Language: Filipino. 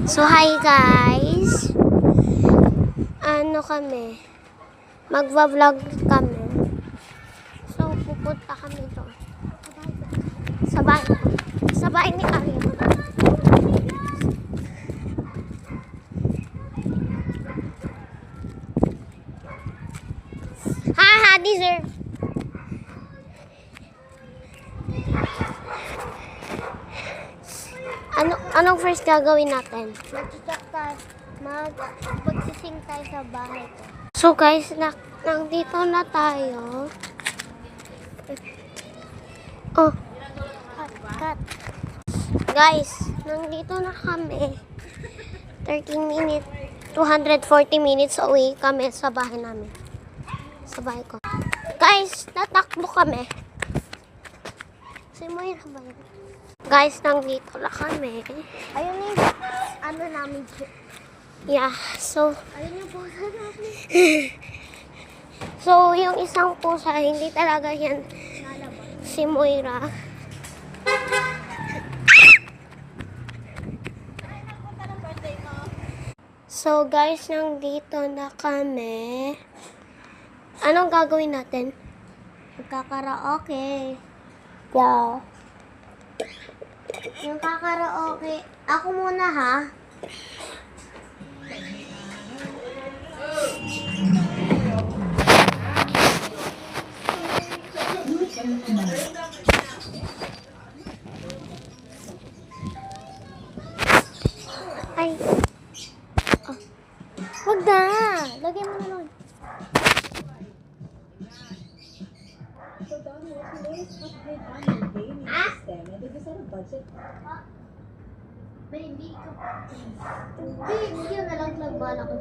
So, hi guys. Ano kami? Magva-vlog kami. So, pupunta kami doon. Sa bahay ni Arya. Haha, deserve. Anong first gagawin natin? Magsising tayo sa bahay ko. So guys, nandito na tayo. Oh, Cut. guys, nandito na kami. 13 minutes, 240 minutes away kami sa bahay namin. Sa bahay ko. Guys, natakbo kami. Si Moira ba yun? Guys, nandito na kami. Ayun yung ano namin. Yeah, so Ayun yung pusa namin. so yung isang pusa, hindi talaga yan Nalabas. si Moira. So guys, nandito na kami. Anong gagawin natin? Magkakaraoke. Yeah. Yung kakaraoke. Ako muna ha. Ay. Oh. Wag na. Lagay mo na lang. Baby ko. Baby, yun na lang nagbala ko.